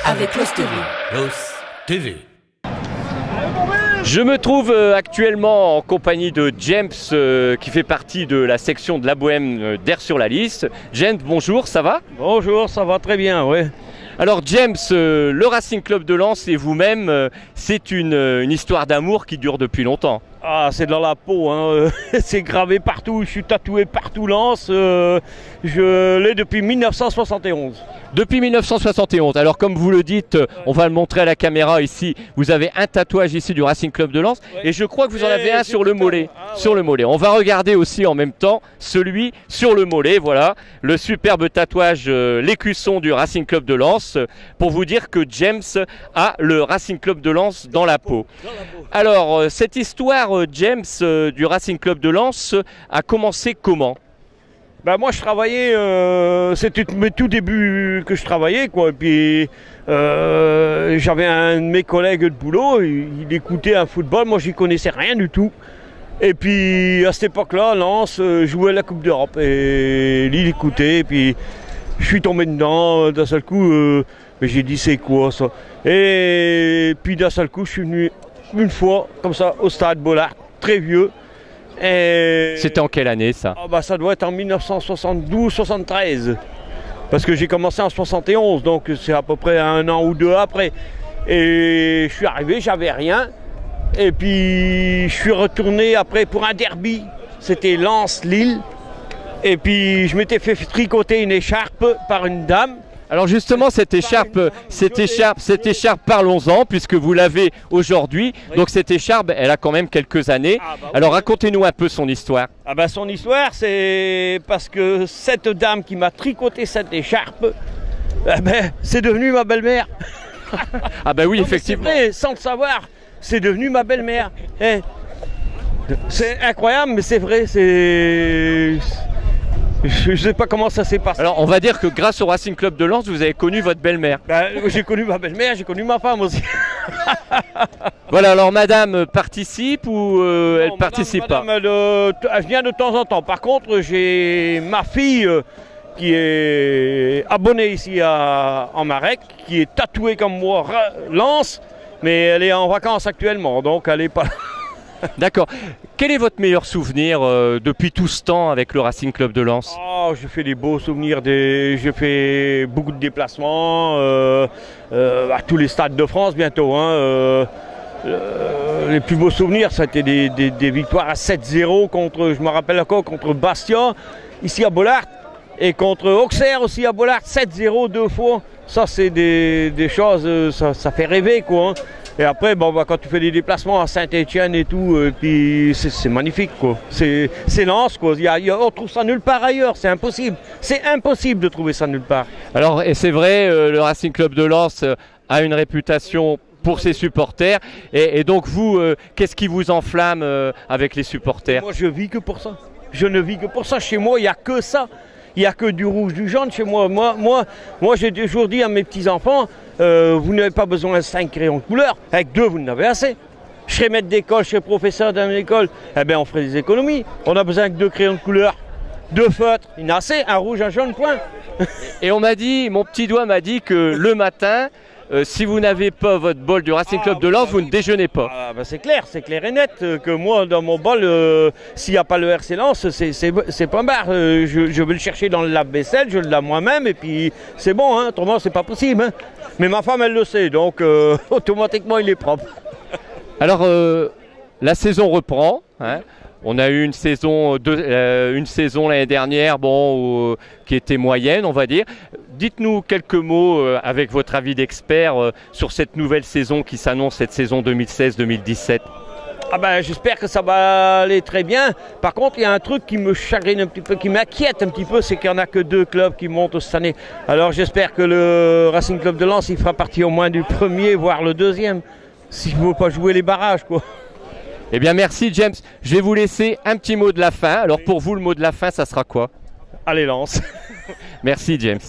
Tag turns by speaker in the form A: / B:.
A: avec Los TV.
B: Los TV.
C: Je me trouve actuellement en compagnie de James qui fait partie de la section de la Bohème d'Air sur la Lys. James, bonjour, ça va?
D: Bonjour, ça va très bien, oui.
C: Alors James, le Racing Club de Lens et vous-même, c'est une histoire d'amour qui dure depuis longtemps.
D: Ah, c'est dans la peau, hein. C'est gravé partout, je suis tatoué partout Lens, je l'ai depuis 1971.
C: Depuis 1971, alors comme vous le dites, on va le montrer à la caméra ici, vous avez un tatouage ici du Racing Club de Lens, ouais. Et je crois que vous en avez un sur le mollet. Sur le mollet. On va regarder aussi en même temps celui sur le mollet, voilà, le superbe tatouage, l'écusson du Racing Club de Lens, pour vous dire que James a le Racing Club de Lens dans la peau. Alors, cette histoire, James, du Racing Club de Lens, a commencé comment?
D: Ben moi je travaillais, c'était mes tout débuts que je travaillais quoi, et puis j'avais un de mes collègues de boulot, il écoutait un football, moi j'y connaissais rien du tout. Et puis à cette époque-là, Lens jouait la Coupe d'Europe et il écoutait, et puis je suis tombé dedans d'un seul coup, mais j'ai dit c'est quoi ça? Et puis d'un seul coup je suis venu une fois comme ça au stade Bollaert, très vieux.
C: C'était en quelle année ça?
D: Oh bah ça doit être en 1972-73. Parce que j'ai commencé en 71, donc c'est à peu près un an ou deux après. Et je suis arrivé, j'avais rien. Et puis je suis retourné après pour un derby. C'était Lens-Lille. Et puis je m'étais fait tricoter une écharpe par une dame.
C: Alors justement, cette écharpe, parlons-en, puisque vous l'avez aujourd'hui. Oui. Donc cette écharpe, elle a quand même quelques années. Ah bah oui. Alors racontez-nous un peu son histoire.
D: Ah bah son histoire, c'est parce que cette dame qui m'a tricoté cette écharpe, c'est devenu ma belle-mère.
C: Ah bah oui, non, effectivement.
D: C'est vrai, sans le savoir, c'est devenu ma belle-mère. C'est incroyable, mais c'est vrai, c'est... Je ne sais pas comment ça s'est passé.
C: Alors on va dire que grâce au Racing Club de Lens, vous avez connu votre belle-mère.
D: J'ai connu ma belle-mère, j'ai connu ma femme aussi.
C: Voilà, alors madame participe ou elle participe pas?
D: Elle vient de temps en temps. Par contre, j'ai ma fille qui est abonnée ici en Marek, qui est tatouée comme moi, Lens, mais elle est en vacances actuellement, donc elle n'est pas là.
C: D'accord. Quel est votre meilleur souvenir depuis tout ce temps avec le Racing Club de Lens?
D: Oh, j'ai fait des beaux souvenirs, j'ai fait beaucoup de déplacements à tous les stades de France bientôt. Hein, les plus beaux souvenirs, ça a été des victoires à 7-0 contre, je me rappelle encore, contre Bastia, ici à Bollaert, et contre Auxerre aussi à Bollaert, 7-0 deux fois. Ça, c'est des choses, ça fait rêver, quoi. Hein. Et après, bon, bah, quand tu fais des déplacements à Saint-Étienne et tout, puis c'est magnifique, quoi. C'est Lens, quoi. On trouve ça nulle part ailleurs, c'est impossible. C'est impossible de trouver ça nulle part.
C: Alors, et c'est vrai, le Racing Club de Lens a une réputation pour ses supporters. Et donc, vous, qu'est-ce qui vous enflamme avec les supporters?
D: Moi, je vis que pour ça. Je ne vis que pour ça. Chez moi, il n'y a que ça. Il n'y a que du rouge, du jaune chez moi. Moi j'ai toujours dit à mes petits-enfants, vous n'avez pas besoin de 5 crayons de couleur, avec 2 vous en avez assez. Je serais maître d'école, je serais professeur dans une école, eh bien on ferait des économies. On a besoin que 2 crayons de couleur, 2 feutres, il y en a assez, un rouge, un jaune, point.
C: Et on m'a dit, mon petit doigt m'a dit que le matin, si vous n'avez pas votre bol du Racing Club de Lens, vous ne déjeunez pas.
D: Ah, bah c'est clair et net que moi, dans mon bol, s'il n'y a pas le RC Lens, c'est pas barre. Je vais le chercher dans le lave-vaisselle, je le lave moi-même, et puis c'est bon, hein, autrement c'est pas possible. Hein. Mais ma femme, elle le sait, donc automatiquement il est propre.
C: Alors, la saison reprend. Hein. On a eu une saison l'année dernière, bon, qui était moyenne, on va dire. Dites-nous quelques mots avec votre avis d'expert sur cette nouvelle saison qui s'annonce, cette saison 2016-2017.
D: Ah ben, j'espère que ça va aller très bien. Par contre, il y a un truc qui me chagrine un petit peu, qui m'inquiète un petit peu, c'est qu'il n'y en a que 2 clubs qui montent cette année. Alors j'espère que le Racing Club de Lens, il fera partie au moins du premier, voire le deuxième, s'il ne veut pas jouer les barrages, quoi.
C: Eh bien merci James, je vais vous laisser un petit mot de la fin. Alors pour vous, le mot de la fin, ça sera quoi?
D: Allez Lens.
C: Merci James.